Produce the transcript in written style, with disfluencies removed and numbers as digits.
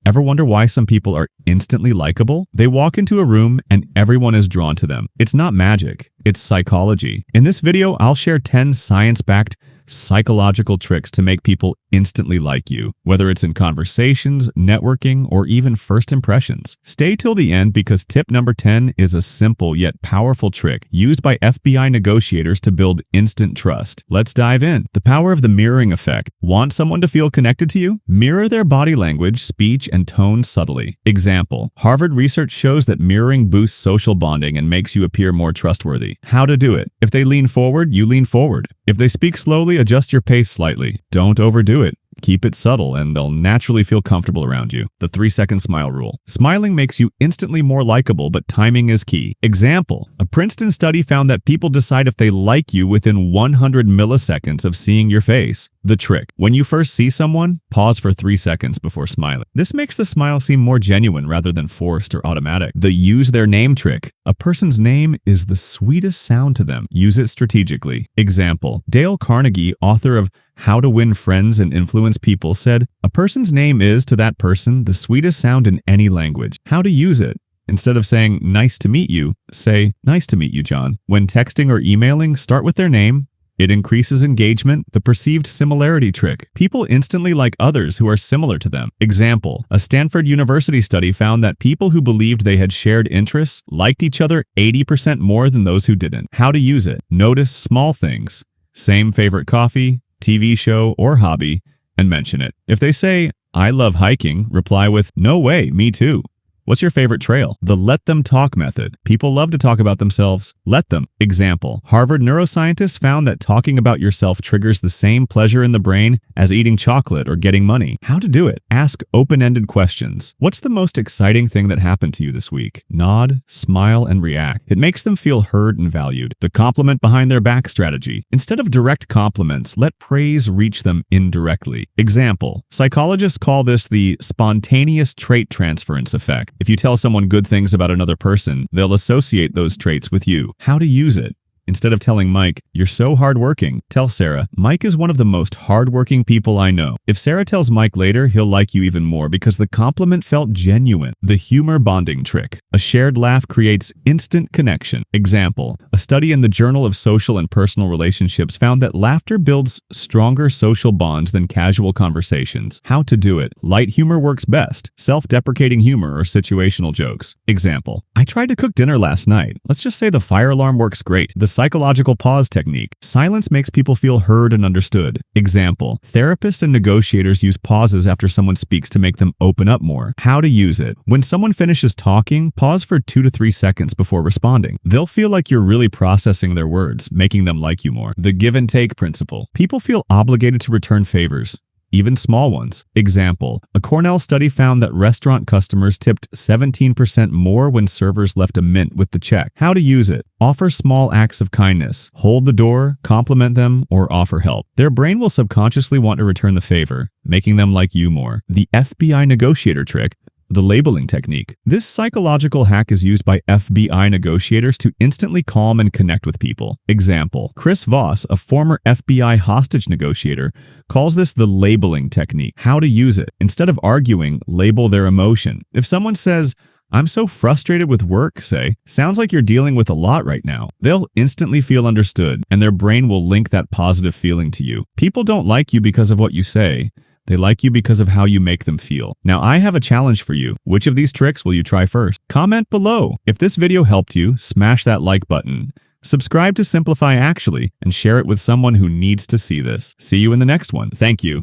Ever wonder why some people are instantly likable? They walk into a room and everyone is drawn to them. It's not magic, it's psychology. In this video, I'll share 10 science-backed psychological tricks to make people instantly like you, whether it's in conversations, networking, or even first impressions. Stay till the end because tip number 10 is a simple yet powerful trick used by FBI negotiators to build instant trust. Let's dive in. The power of the mirroring effect. Want someone to feel connected to you? Mirror their body language, speech, and tone subtly. Example: Harvard research shows that mirroring boosts social bonding and makes you appear more trustworthy. How to do it? If they lean forward, you lean forward. If they speak slowly, adjust your pace slightly. Don't overdo it. Keep it subtle and they'll naturally feel comfortable around you. The 3-second smile rule. Smiling makes you instantly more likable, but timing is key. Example: a Princeton study found that people decide if they like you within 100 milliseconds of seeing your face. The trick: when you first see someone, pause for 3 seconds before smiling. This makes the smile seem more genuine rather than forced or automatic. The use their name trick. A person's name is the sweetest sound to them. Use it strategically. Example: Dale Carnegie, author of How to Win Friends and Influence People, said, "A person's name is, to that person, the sweetest sound in any language." How to use it? Instead of saying, "Nice to meet you," say, "Nice to meet you, John." When texting or emailing, start with their name. It increases engagement. The perceived similarity trick. People instantly like others who are similar to them. Example: a Stanford University study found that people who believed they had shared interests liked each other 80% more than those who didn't. How to use it? Notice small things. Same favorite coffee, TV show, or hobby, and mention it. If they say, "I love hiking," reply with, "No way, me too." What's your favorite trail? The let them talk method. People love to talk about themselves. Let them. Example: Harvard neuroscientists found that talking about yourself triggers the same pleasure in the brain as eating chocolate or getting money. How to do it? Ask open-ended questions. What's the most exciting thing that happened to you this week? Nod, smile, and react. It makes them feel heard and valued. The compliment behind their back strategy. Instead of direct compliments, let praise reach them indirectly. Example: psychologists call this the spontaneous trait transference effect. If you tell someone good things about another person, they'll associate those traits with you. How to use it? Instead of telling Mike, "You're so hardworking," tell Sarah, "Mike is one of the most hardworking people I know." If Sarah tells Mike later, he'll like you even more because the compliment felt genuine. The humor bonding trick. A shared laugh creates instant connection. Example: a study in the Journal of Social and Personal Relationships found that laughter builds stronger social bonds than casual conversations. How to do it? Light humor works best. Self-deprecating humor or situational jokes. Example: I tried to cook dinner last night. Let's just say the fire alarm works great. The psychological pause technique. Silence makes people feel heard and understood. Example: therapists and negotiators use pauses after someone speaks to make them open up more. How to use it? When someone finishes talking, pause for 2 to 3 seconds before responding. They'll feel like you're really processing their words, making them like you more. The give and take principle. People feel obligated to return favors, even small ones. Example: a Cornell study found that restaurant customers tipped 17% more when servers left a mint with the check. How to use it? Offer small acts of kindness. Hold the door, compliment them, or offer help. Their brain will subconsciously want to return the favor, making them like you more. The FBI negotiator trick. The labeling technique. This psychological hack is used by FBI negotiators to instantly calm and connect with people. Example: Chris Voss, a former FBI hostage negotiator, calls this the labeling technique. How to use it? Instead of arguing, label their emotion. If someone says, "I'm so frustrated with work," say, "Sounds like you're dealing with a lot right now." They'll instantly feel understood, and their brain will link that positive feeling to you. People don't like you because of what you say. They like you because of how you make them feel. Now, I have a challenge for you. Which of these tricks will you try first? Comment below. If this video helped you, smash that like button. Subscribe to Simplify Actually and share it with someone who needs to see this. See you in the next one. Thank you.